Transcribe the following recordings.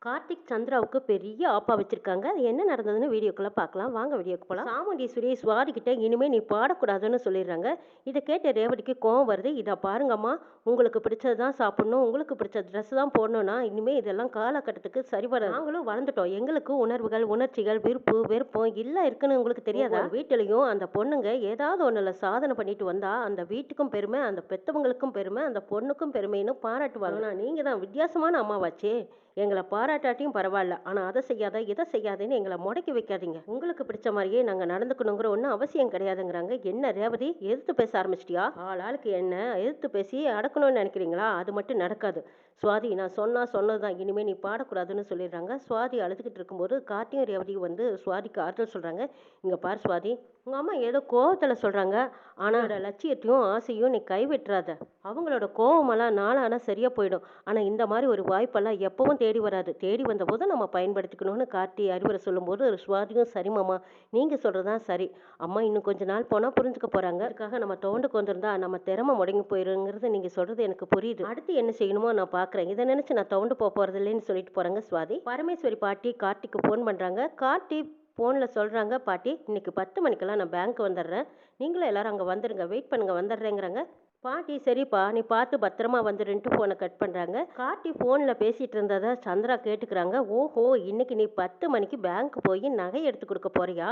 கார்த்திக் சந்திராவுக்கு பெரிய ஆப்பா வச்சிருக்காங்க. அது என்ன நடந்ததுன்னு வீடியோக்குள்ள பார்க்கலாம். வாங்க வீடியோக்கு போலாம். சாமுண்டீஸ்வரி சுவாதி கிட்ட இனிமே நீ பாடக்கூடாதுன்னு சொல்லிடுறாங்க. இதை கேட்ட ரேவதிக்கு கோவம் வருது. இதை பாருங்கம்மா, உங்களுக்கு பிடிச்சது தான் சாப்பிடணும், உங்களுக்கு பிடிச்ச ட்ரெஸ் தான் போடணும்னா இனிமே இதெல்லாம் காலகட்டத்துக்கு சரி வராது. நாங்களும் வளர்ந்துட்டோம், எங்களுக்கு உணர்வுகள், உணர்ச்சிகள், விருப்பு வெறுப்பம் எல்லாம் இருக்குன்னு உங்களுக்கு தெரியாதா? வீட்டிலையும் அந்த பொண்ணுங்க ஏதாவது ஒண்ணுல சாதனை பண்ணிட்டு வந்தா அந்த வீட்டுக்கும் பெருமை, அந்த பெத்தவங்களுக்கும் பெருமை, அந்த பொண்ணுக்கும் பெருமைன்னு பாராட்டுவாங்க. ஆனா நீங்க தான் வித்தியாசமான அம்மாவாச்சே. எங்களை பாராட்டாட்டியும் பரவாயில்ல, ஆனால் அதை செய்யாத இதை செய்யாதுன்னு எங்களை முடக்கி வைக்காதீங்க. உங்களுக்கு பிடிச்ச மாதிரியே நாங்கள் நடந்துக்கணுங்கிற ஒன்றும் அவசியம் கிடையாதுங்கிறாங்க. என்ன ரேவதி, எதிர்த்து பேச ஆரம்பிச்சிட்டியா? ஆளுக்கு என்ன எதிர்த்து பேசி அடக்கணும்னு நினைக்கிறீங்களா? அது மட்டும் நடக்காது. சுவாதி, நான் சொன்னது தான், இனிமேல் நீ பாடக்கூடாதுன்னு சொல்லிடுறாங்க. சுவாதி அழுதுகிட்டு இருக்கும்போது கார்த்தியும் ரேவதியும் வந்து சுவாதிக்கு ஆறுதல் சொல்கிறாங்க. இங்கே பார் சுவாதி, உங்கள் அம்மா ஏதோ கோவத்தில் சொல்கிறாங்க, ஆனால் லட்சியத்தையும் ஆசையும் நீ கைவிட்டுறாத. அவங்களோட கோவமெல்லாம் நாளானா சரியாக போயிடும். ஆனால் இந்த மாதிரி ஒரு வாய்ப்பெல்லாம் எப்பவும் தேடி வராது. தேடி வந்தபோது நம்ம பயன்படுத்திக்கணும்னு கார்த்தி அறிவுரை சொல்லும்போது சுவாதியும் சரிமாம்மா, நீங்கள் சொல்கிறது தான் சரி. அம்மா இன்னும் கொஞ்ச நாள் போனால் புரிஞ்சுக்க போகிறாங்க. அதுக்காக நம்ம தோண்டுக்கு வந்திருந்தா நம்ம திறமை முடங்கி போயிருங்கிறது நீங்கள் சொல்கிறது எனக்கு புரியுது. அடுத்து என்ன செய்யணுமோ நான் பார்க்குறேன். இதை நினச்சி நான் தோண்டு போகிறது இல்லைன்னு சொல்லிட்டு போகிறாங்க சுவாதி. பரமேஸ்வரி பாட்டி கார்த்திக்கு ஃபோன் பண்ணுறாங்க. கார்த்தி ஃபோனில் சொல்கிறாங்க, பாட்டி இன்னைக்கு 10 மணிக்கெல்லாம் நான் பேங்க் வந்துடுறேன், நீங்களும் எல்லாரும் அங்கே வந்துடுங்க, வெயிட் பண்ணுங்கள், வந்துடுறேங்கிறாங்க. பாட்டி சரிப்பா நீ பார்த்து பத்திரமா வந்துடுன்ட்டு ஃபோனை கட் பண்ணுறாங்க. கார்த்தி ஃபோனில் பேசிகிட்டு இருந்ததை சந்திரா கேட்டுக்கிறாங்க. ஓஹோ, இன்னைக்கு நீ 10 மணிக்கு பேங்க் போய் நகை எடுத்து கொடுக்க போறியா?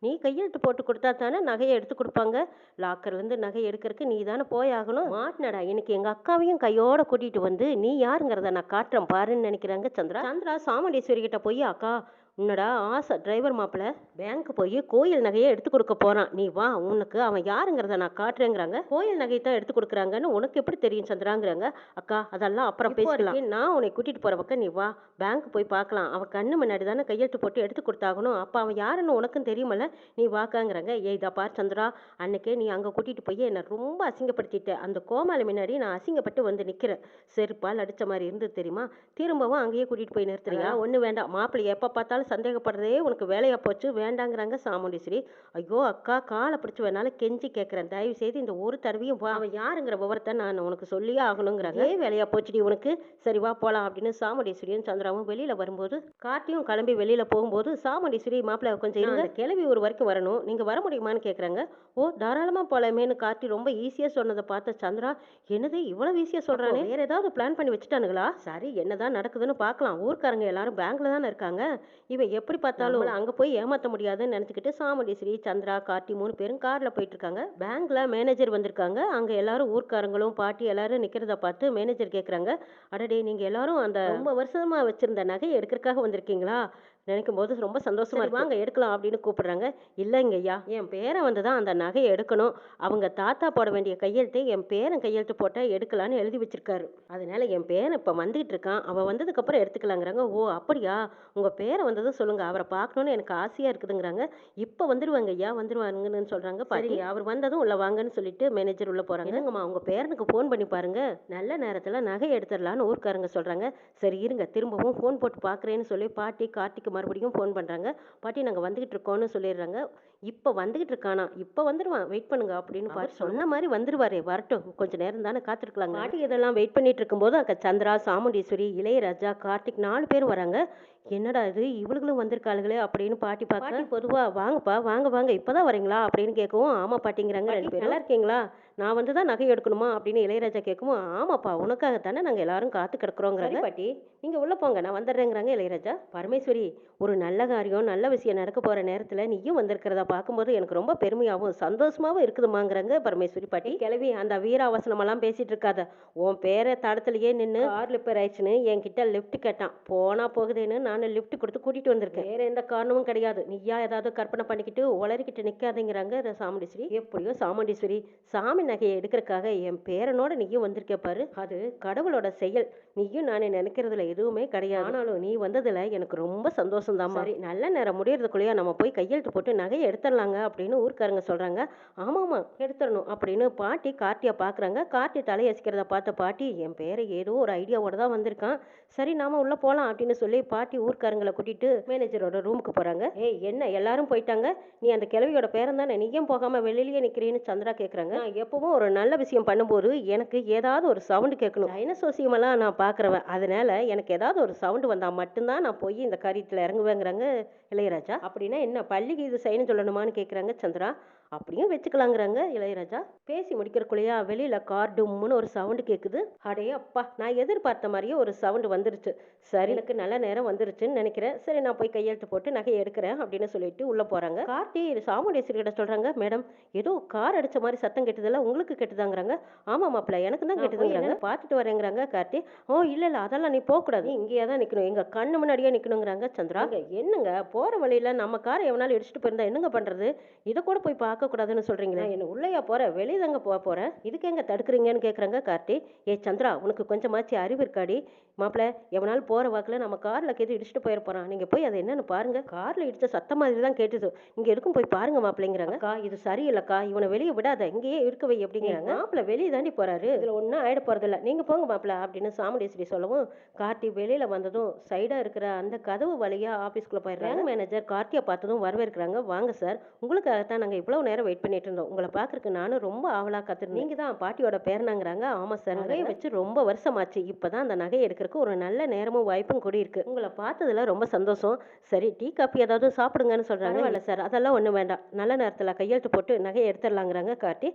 நீ கையெழுத்து போட்டு கொடுத்தா தானே நகையை எடுத்து கொடுப்பாங்க. லாக்கர்லேருந்து நகை எடுக்கிறதுக்கு நீ தானே போயாகணும். மாட்டினடா, இன்னைக்கு எங்கள் அக்காவையும் கையோட கூட்டிகிட்டு வந்து நீ யாருங்கிறத நான் காட்டுறேன் பாருன்னு நினைக்கிறாங்க சந்திரா. சந்திரா சாமுண்டீஸ்வரி கிட்ட போய், அக்கா உன்னடா ஆசை டிரைவர் மாப்பிள்ள பேங்க் போய் கோயில் நகையை எடுத்து கொடுக்க போறான், நீ வா, உனக்கு அவன் யாருங்கிறத நான் காட்டுறேங்கிறாங்க. கோயில் நகை தான் எடுத்து கொடுக்குறாங்கன்னு உனக்கு எப்படி தெரியும் சந்திராங்கிறாங்க. அக்கா அதெல்லாம் அப்புறம் பேசிக்கலாம், நான் உன்னை கூட்டிட்டு போற பக்கம் நீ வா, பேங்க் போய் பார்க்கலாம். அவன் கண்ணு முன்னாடி தானே கையெழுத்து போட்டு எடுத்து கொடுத்தாகணும், அப்போ அவன் யாருன்னு உனக்கும் தெரியுமல்ல, நீ வாக்காங்கிறாங்க. இதா பார் சந்திரா, அன்னைக்கே நீ அங்கே கூட்டிட்டு போய் என்னை ரொம்ப அசிங்கப்படுத்திட்ட. அந்த கோமாளி முன்னாடி நான் அசிங்கப்பட்டு வந்து நிற்கிறேன். செருப்பால் அடிச்ச மாதிரி இருந்தது தெரியுமா? திரும்பவும் அங்கேயே கூட்டிட்டு போய் நிறுத்துறியா? ஒன்று வேண்டாம், மாப்பிள்ளை எப்போ பார்த்தாலும் சந்தேகப்படுறதே உனக்கு வேலையா போச்சு, வேண்டாங்கிறாங்க சாமுண்டீஸ்வரி. ஐயோ அக்கா, காலை பிடிச்சி வேணாலும் கெஞ்சி கேட்குறேன், தயவு செய்து இந்த ஒரு தடவையும் வா, அவன் யாருங்கிற விவரத்தை நான் உனக்கு சொல்லியே ஆகணுங்கிறாங்க. வேலையா போச்சுடி உனக்கு, சரி வா போலாம் அப்படின்னு சாமுண்டீஸ்வரியும் சந்திராவும் வெளியில வரும்போது கார்த்தியும் கிளம்பி வெளியில போகும்போது சாமுண்டீஸ்வரி, மாப்பிள்ளை கொஞ்சம் இருங்க, கிளம்பி ஒரு வரைக்கும் வரணும், நீங்க வர முடியுமான்னு கேட்குறாங்க. ஓ தாராளமா போலாமேன்னு கார்த்தி ரொம்ப ஈஸியா சொன்னதை பார்த்த சந்திரா, என்னது இவ்வளவு ஈஸியா சொல்றானே, வேற ஏதாவது பிளான் பண்ணி வச்சுட்டானுங்களா? சரி என்னதான் நடக்குதுன்னு பார்க்கலாம். ஊர்க்காரங்க எல்லாரும் பேங்க்ல தானே இருக்காங்க, இவன் எப்படி பார்த்தாலும் அங்கே போய் ஏமாற்ற முடியாதுன்னு நினச்சிக்கிட்டு சாமுண்டீஸ்வரி, சந்திரா, கார்த்தி 3 பேரும் காரில் போயிட்டு இருக்காங்க. பேங்க்ல மேனேஜர் வந்திருக்காங்க. அங்கே எல்லாரும் ஊர்க்காரங்களும் பாட்டி எல்லாரும் நிற்கிறத பார்த்து மேனேஜர் கேட்குறாங்க, அடடே நீங்கள் எல்லாரும் அந்த ரொம்ப வருஷமா வச்சிருந்த நகையை எடுக்கிறதுக்காக வந்திருக்கீங்களா? நினைக்கும் போது ரொம்ப சந்தோஷமா இருக்கு, வாங்க எடுக்கலாம் அப்படின்னு கூப்பிடுறாங்க. இல்லைங்க ஐயா, என் பேரை வந்து தான் அந்த நகையை எடுக்கணும், அவங்க தாத்தா போட வேண்டிய கையெழுத்தை என் பேரன் கையெழுத்து போட்டால் எடுக்கலான்னு எழுதி வச்சிருக்காரு, அதனால என் பேரன் இப்போ வந்துகிட்டு இருக்கான், அவன் வந்ததுக்கப்புறம் எடுத்துக்கலாங்கிறாங்க. ஓ அப்படியா, உங்கள் பேரை வந்ததும் சொல்லுங்க, அவரை பார்க்கணுன்னு எனக்கு ஆசையாக இருக்குதுங்கிறாங்க. இப்போ வந்துடுவாங்க ஐயா, வந்துடுவாங்கன்னு சொல்கிறாங்க. பாட்டி அவர் வந்ததும் உள்ள வாங்கன்னு சொல்லிட்டு மேனேஜர் உள்ளே போகிறாங்க. என்னங்கம்மா உங்கள் பேரனுக்கு ஃபோன் பண்ணி பாருங்க, நல்ல நேரத்தில் நகை எடுத்துடலான்னு ஊர்க்காரங்க சொல்கிறாங்க. சரி இருங்க, திரும்பவும் ஃபோன் போட்டு பார்க்குறேன்னு சொல்லி பாட்டி கார்த்திக்கு மறுபடியும் ஃபோன் பண்ணுறாங்க. பாட்டி நாங்கள் வந்துகிட்டு இருக்கோன்னு சொல்லிடுறாங்க. இப்போ வந்துகிட்டு இருக்கானா, இப்போ வந்துடுவான், வெயிட் பண்ணுங்க அப்படின்னு பாட்டி சொன்ன மாதிரி வந்துடுவாரே, வரட்டும் கொஞ்சம் நேரம் தானே காத்திருக்கலாங்க. பாட்டி இதெல்லாம் வெயிட் பண்ணிட்டு இருக்கும்போது அங்கே சந்திரா, சாமுண்டீஸ்வரி, இளையராஜா, கார்த்திக் 4 பேர் வராங்க. என்னடா இது இவளுகளும் வந்திருக்காளுகளே அப்படின்னு பாட்டி பார்க்க, பொதுவாக வாங்கப்பா வாங்க வாங்க இப்போதான் வரீங்களா அப்படின்னு கேட்கவும், ஆமா பாட்டிங்கிறாங்க 2 பேர். நல்லா இருக்கீங்களா, நான் வந்து தான் நகை எடுக்கணுமா அப்படின்னு இளையராஜா கேட்கவும், ஆமாப்பா உனக்காகத்தானே நாங்கள் எல்லாரும் காத்து கிடக்குறோங்கிறாங்க. பாட்டி நீங்கள் உள்ளே போங்க, நான் வந்துடுறேங்கிறாங்க இளையராஜா. பரமேஸ்வரி, ஒரு நல்ல காரியம் நல்ல விஷயம் நடக்க போகிற நேரத்தில் நீயும் வந்திருக்கிறதா பார்க்கும்போது எனக்கு ரொம்ப பெருமையாகவும் சந்தோஷமாகவும் இருக்குதுமாங்கிறாங்க பரமேஸ்வரி. பாட்டி கிளவி அந்த வீராவசனமெல்லாம் பேசிகிட்டு இருக்காத, உன் பேரை தடத்துலையே நின்று கார் ரிப்பேர் ஆயிடுச்சுன்னு என்கிட்ட லிஃப்ட் கேட்டான், போனால் போகுதுன்னு நான் லிஃப்ட் கொடுத்து கூட்டிகிட்டு வந்திருக்கேன், வேறு எந்த காரணமும் கிடையாது, நீயா ஏதாவது கற்பனை பண்ணிக்கிட்டு உளறிக்கிட்டு நிற்காதேங்கிறாங்க சாமுண்டீஸ்வரி. எப்படியோ சாமுண்டீஸ்வரி, சாமி நகையை எடுக்கிறதுக்காக என் பேரனோட நீயும் வந்திருக்க பாரு, அது கடவுளோட செயல், நீயும் நானே நினைக்கிறதுல எதுவுமே கிடையாது, ஆனாலும் நீ வந்ததுல எனக்கு ரொம்ப சந்தோஷம் தான். சரி நல்ல நேரம் முடியறதுக்குள்ளேயே நம்ம போய் கையெழுத்து போட்டு நகையை எடுத்துடலாங்க அப்படின்னு ஊர்க்காரங்க சொல்றாங்க. ஆமாமா எடுத்துடணும் அப்படின்னு பாட்டி கார்த்தியை பார்க்குறாங்க. கார்த்தி தலையசிக்கிறத பார்த்த பாட்டி, என் பேரை ஏதோ ஒரு ஐடியாவோட தான் வந்திருக்கான், சரி நாம உள்ள போலாம் அப்படின்னு சொல்லி பாட்டி ஊர்க்காரங்களை கூட்டிட்டு மேனேஜரோட ரூமுக்கு போறாங்க. ஏய் என்ன எல்லாரும் போயிட்டாங்க, நீ அந்த கிழவியோட பேரன் தானே, நீயும் போகாம வெளியிலேயே நிக்கிறேன்னு சந்திரா கேட்குறாங்க. நான் எப்பவும் ஒரு நல்ல விஷயம் பண்ணும்போது எனக்கு ஏதாவது ஒரு சவுண்டு கேட்கணும். டைனசோசியமெல்லாம் நான் பார்க்குறவன், அதனால எனக்கு ஏதாவது ஒரு சவுண்டு வந்தால் மட்டும்தான் நான் போய் இந்த காரியத்தில் இறங்குவேங்கிறாங்க இளையராஜா. அப்படின்னா என்ன பள்ளிக்கு இது செய்யணும் சொல்லணுமான்னு கேட்குறாங்க சந்திரா. அப்படியும் வச்சுக்கலாங்கிறாங்க இளையராஜா. பேசி முடிக்கிறக்குள்ளேயா வெளியில கார் டும்முன்னு ஒரு சவுண்டு கேட்குது. அடே அப்பா, நான் எதிர்பார்த்த மாதிரியே ஒரு சவுண்டு வந்துருச்சு. சரி எனக்கு நல்ல நேரம் வந்துருச்சுன்னு நினைக்கிறேன். சரி நான் போய் கையெழுத்து போட்டு நகையை எடுக்கிறேன் அப்படின்னு சொல்லிட்டு உள்ள போறாங்க. கார்த்தி சாமுண்டேஸ்வரி கிட்ட சொல்றாங்க, மேடம் ஏதோ கார் அடிச்ச மாதிரி சத்தம் கேட்டதில்ல, உங்களுக்கு கேட்டுதாங்கிறாங்க. ஆமா மாப்பிள்ள எனக்கு தான் கேட்டுதுங்கிறாங்க. பார்த்துட்டு வரேங்கிறாங்க கார்த்தி. ஓ இல்ல இல்ல அதெல்லாம் நீ போகக்கூடாது, இங்கேயே தான் நிக்கணும், எங்க கண்ணு முன்னாடியே நிக்கணுங்கிறாங்க சந்திரா. என்னங்க போற வழியில நம்ம காரை எவனாலும் இடிச்சுட்டு போயிருந்தா என்னங்க பண்றது, இதை கூட போய் பார்க்க கூடாதுன்னு சொல்றீங்களா? என்ன உள்ளையா போற, வெளியே தாங்க போறேன், இதுக்கு எங்க தடுக்குறீங்கன்னு கேக்குறாங்க கார்த்தி. ஏ சந்திரா உனக்கு கொஞ்சமாச்சு அறிவு இருக்காடி, மாப்பிள்ள எவனாலும் போற வாக்குல நம்ம கார்ல கேது இடிச்சுட்டு போயிட போறான், நீங்க போய் அதை என்னன்னு பாருங்க, கார்ல இடிச்ச சத்தம் மாதிரி தான் கேட்டுது, நீங்க எதுக்கும் போய் பாருங்க மாப்பிள்ளைங்கிறாங்க. அக்கா இது சரியில்லக்கா, இவனை வெளியே விடாத, இங்கேயே இருக்க வை அப்படிங்கிறாங்க. மாப்பிள்ள வெளியே தாண்டி போறாரு, இதுல ஒன்னும் ஆயிட போறது இல்ல, நீங்க போங்க மாப்பிள்ள அப்படின்னு சாமுண்டேஸ்வரி சொல்லவும் கார்த்தி வெளியில வந்ததும் சைடா இருக்கிற அந்த கதவு வழியா ஆபீஸ்க்குள்ள போயிடுறாங்க. மேனேஜர் கார்த்தியை பார்த்ததும் வரவேற்கிறாங்க. வாங்க சார், உங்களுக்காகத்தான் நாங்க இவ்வளவு நேரம் வெயிட் பண்ணிட்டு இருந்தோம், உங்களை பாக்குறதுக்கு நானும் ரொம்ப ஆவலா காத்திருந்தேன், நீங்க தான் பாட்டியோட பேரனாங்கிறாங்க. ஆமா சார், நகையை வச்சு ரொம்ப வருஷமாச்சு, இப்பதான் அந்த நகையை எடுக்கிறதுக்கு ஒரு நல்ல நேரமும் வாய்ப்பும் கூடி இருக்கு, உங்களை பார்த்ததுல ரொம்ப சந்தோஷம். சரி டீ காப்பி ஏதாவது சாப்பிடுங்கன்னு சொல்றாங்க. இல்ல சார் அதெல்லாம் ஒண்ணும் வேண்டாம், நல்ல நேரத்துல கையெழுத்து போட்டு நகையை எடுத்துடலாங்கிறாங்க கார்த்தி.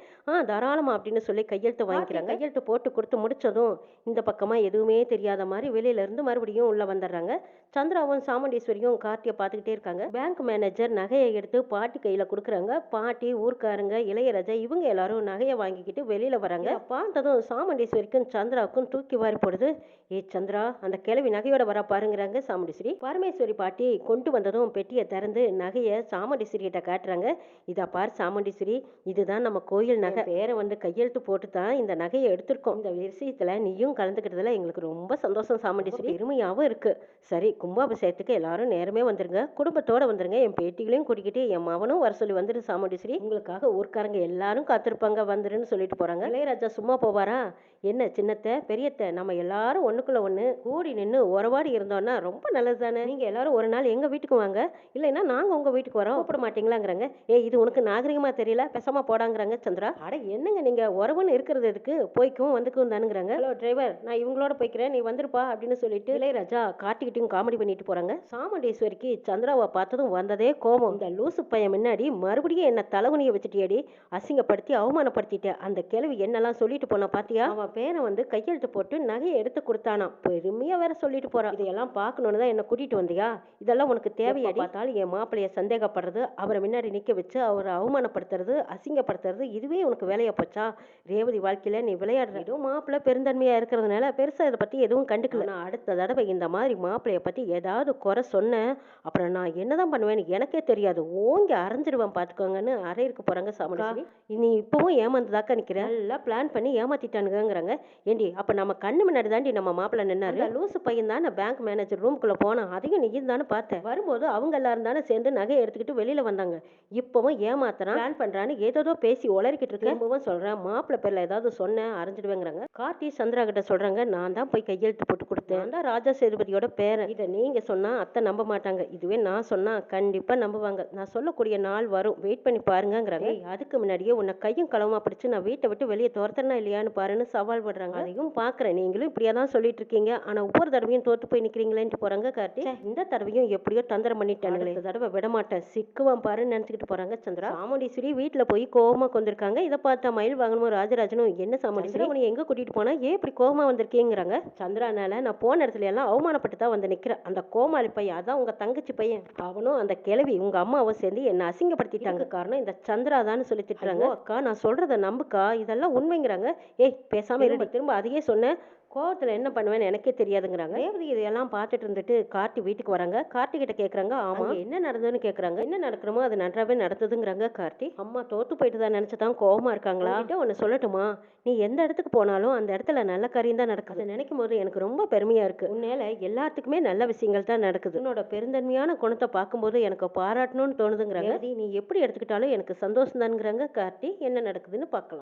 தாராளமா அப்படின்னு சொல்லி கையெழுத்து வாங்கிக்கிறாங்க. கையெழுத்து போட்டு கொடுத்து முடிச்சதும் இந்த பக்கமா எதுவுமே தெரியாத மாதிரி வெளியில இருந்து மறுபடியும் உள்ள வந்துடுறாங்க. சந்திராவும் சாமுண்டீஸ்வரியும் கார்த்தியை பார்த்துக்கிட்டே இருக்காங்க. பேங்க் மேனேஜர் நகையை எடுத்து பாட்டி கையில கொடுக்குறாங்க. பாட்டி ஊர்க்காரங்க இளையராஜா இவங்க எல்லாரும் நகையை வாங்கிக்கிட்டு வெளியில வராங்க. பார்த்ததும் சாமுண்டீஸ்வரிக்கும் சந்திராவுக்கும் தூக்கி வாரி போடுது. ஏ சந்திரா அந்த கிழவி நகையோட வர பாருங்கிறாங்க சாமுண்டீஸ்வரி. பரமேஸ்வரி பாட்டி கொண்டு வந்ததும் பெட்டியை திறந்து நகையை சாமுண்டீஸ்வரி கிட்ட காட்டுறாங்க. இதா பார் சாமுண்டீஸ்வரி, இதுதான் நம்ம கோயில் நகை, பேரை வந்து கையெழுத்து போட்டு தான் இந்த நகையை எடுத்திருக்கோம், இந்த விஷயத்துல நீயும் கலந்துக்கிட்டதுல எங்களுக்கு ரொம்ப சந்தோஷம் சாமுண்டீஸ்வரி, பெருமையாவும் இருக்கு. சரி கும்பாபிஷேகத்துக்கு எல்லாரும் நேரமே வந்துருங்க, குடும்பத்தோட வந்துருங்க, என் பேட்டிகளையும் கூட்டிக்கிட்டு என் மவனும் வர சொல்லி வந்துரு சாமுண்டீஸ்வரி, உங்களுக்காக ஊர்க்காரங்க எல்லாரும் காத்திருப்பாங்க வந்துருன்னு சொல்லிட்டு போறாங்க. இளையராஜா சும்மா போவாரா, என்ன சின்னத்தை பெரியத்தை நம்ம எல்லாரும் ஒண்ணுக்குள்ள ஒண்ணு கூடி நின்று உறவாடி இருந்தோம்னா ரொம்ப நல்லது தானே, நீங்க எல்லாரும் ஒரு நாள் எங்க வீட்டுக்கு வாங்க, இல்லைன்னா நாங்க உங்க வீட்டுக்கு வரோம், கூப்பிட மாட்டீங்களாங்கிறாங்க. இது உனக்கு நாகரிகமா தெரியல, பேசாம போடாங்கிறாங்க சந்திரா. அட என்னங்க நீங்க உறவுன்னு இருக்கிறது எதுக்கு, போய்க்கும் வந்துக்கும் தானுங்கிறாங்க. ஹலோ டிரைவர், நான் இவங்களோட போய்க்கிறேன், நீ வந்துருப்பா அப்படின்னு சொல்லிட்டு இளையராஜா காட்டிக்கிட்டையும் காமெடி பண்ணிட்டு போறாங்க. சாமுண்டீஸ்வரிக்கு சந்திராவை பார்த்ததும் வந்ததே கோபம். இந்த லூசு பையன் முன்னாடி மறுபடியும் என்ன தலைகுனிய வச்சுட்டியடி, அசிங்கப்படுத்தி அவமானப்படுத்திட்ட, அந்த கிழவி என்னெல்லாம் சொல்லிட்டு போனா பாத்தியா, அவன் பேரை வந்து கையெழுத்து போட்டு நகையை எடுத்து கொடுத்தானா, பெருமையா வேற சொல்லிட்டு போறான், இதையெல்லாம் பார்க்கணுன்னு தான் என்ன கூட்டிட்டு வந்தியா, இதெல்லாம் உனக்கு தேவையா, பார்த்தாலும் என் மாப்பிள்ளைய சந்தேகப்படுறது, அவரை முன்னாடி நிக்க வச்சு அவரை அவமானப்படுத்துறது அசிங்கப்படுத்துறது, இதுவே உனக்கு வேலையா போச்சா, ரேவதி வாழ்க்கையில நீ விளையாடுற, எதுவும் மாப்பிள்ளை பெருந்தன்மையா இருக்கிறதுனால பெருசா இதை பத்தி எதுவும் கண்டுக்கல, நான் அடுத்த தடவை இந்த மாதிரி மாப்பிள்ளைய பத்தி ஏதாவது குறை சொன்னேன் அப்புறம் நான் என்னதான் பண்ணுவேன்னு எனக்கே தெரியாது, ஓங்கி அரைஞ்சிருவேன் பாத்துக்கோங்கன்னு அறையிருக்கு போறாங்க சாமுண்டீஸ்வரி. நீ இப்பவும் ஏமாந்ததாக்கா நிக்கிற, நல்லா பிளான் பண்ணி ஏமாத்திட்டானுங்கிறாங்க. ஏண்டி அப்ப நம்ம கண்ணு முன்னாடி தாண்டி நம்ம மாப்பிள்ளை நின்னாரு, லூசு பையன் தானே பேங்க் மேனேஜர் ரூம்குள்ள போனா, அதையும் நீ தானே பார்த்தேன், வரும்போது அவங்க எல்லாரும் தானே சேர்ந்து நகையை எடுத்துக்கிட்டு வெளியில வந்தாங்க, இப்பவும் ஏமாத்துறான் பிளான் பண்றான்னு ஏதோ பேசி உளறிக்கிட்டு இருக்கேன், இப்பவும் சொல்றேன் மாப்பிள்ளை பேர்ல ஏதாவது சொன்னேன் அரைஞ்சிடுவேங்கிறாங்க. கார்த்தி சந்திரா கிட்ட சொல்றாங்க, நான் தான் போய் கையெழுத்து போட்டு கொடுத்தேன், ராஜா சேதுபதியோட பேரன், இதை நீங்க சொன்னா அத்தை நம்ப மாட்டாங்க, இதுவே நான் சொன்னா கண்டிப்பா நம்புவாங்க, நான் சொல்லக்கூடிய நாள் வரும் வெயிட் பண்ணி பாருங்கிறாங்க. அதுக்கு முன்னாடியே உன்னை கையும் களவுமா பிடிச்சு நான் வீட்டை விட்டு வெளியே துரத்தனா இல்லையான்னு பாருன்னு சவால் பண்றாங்க. அதையும் பாக்குறேன், நீங்களும் இப்படியா தான் சொல்லிட்டு இருக்கீங்க, ஆனா ஒவ்வொரு தடவையும் தோத்து போய் நிக்கிறீங்களேன்ட்டு போறாங்க கார்த்தி. இந்த தடவையும் எப்படியோ தந்திரம் பண்ணிட்டானுங்களே, இந்த தடவை விட மாட்டேன் சிக்குவான் பாருன்னு நினைச்சுக்கிட்டு போறாங்க சந்திரா. சாமுண்டீஸ்வரி வீட்டுல போய் கோவமா கொண்டிருக்காங்க. இதை பார்த்தா மயில் வாங்கணும் ராஜராஜனும், என்ன சாமுண்டீஸ்வரி உன்னை எங்க கூட்டிட்டு போனா ஏன் இப்படி கோவமா வந்திருக்கீங்கிறாங்க. சந்திரானால நான் போன இடத்துல எல்லாம் அவமானப்பட்டு தான் வந்து நிக்கிறேன், அந்த கோமாளி பையன் அதான் உங்க தங்கச்சி பையன், அவனும் அந்த கிழவி உங்க அம்மாவை சேர்ந்து என்ன அசிங்கப்படுத்திட்டாங்க, காரணம் இந்த சந்திரா தான் சொல்லி திட்டுறாங்க. அக்கா நான் சொல்றத நம்புக்கா, இதெல்லாம் உண்மைங்கிறாங்க. ஏய் பேசாம பேசாம திரும்ப திரும்ப அதையே சொன்னேன். கோவத்துல என்ன பண்ணுவேன்னு எனக்கே தெரியாதுங்கிறாங்க. ரேவதி இதையெல்லாம் பார்த்துட்டு இருந்துட்டு கார்த்தி வீட்டுக்கு வராங்க. கார்த்தி கிட்ட கேக்குறாங்க, ஆமா என்ன நடந்ததுன்னு கேக்குறாங்க. என்ன நடக்கணுமோ அது நன்றாவே நடந்ததுங்கிறாங்க கார்த்தி. அம்மா தோத்து போயிட்டு தான் நினைச்சுதான் கோவமா இருக்காங்களா? ஒன்னு சொல்லட்டுமா, நீ எந்த இடத்துக்கு போனாலும் அந்த இடத்துல நல்ல காரியம் தான் நடக்குது. நினைக்கும் போது எனக்கு ரொம்ப பெருமையா இருக்கு. உன்னால எல்லாத்துக்குமே நல்ல விஷயங்கள் தான் நடக்குது. உன்னோட பெருந்தன்மையான குணத்தை பார்க்கும்போது எனக்கு பாராட்டணும்னு தோணுதுங்கிறாங்க. நீ எப்படி எடுத்துக்கிட்டாலும் எனக்கு சந்தோஷம் தான்ங்கிறாங்க கார்த்தி. என்ன நடக்குதுன்னு பார்க்கலாம்.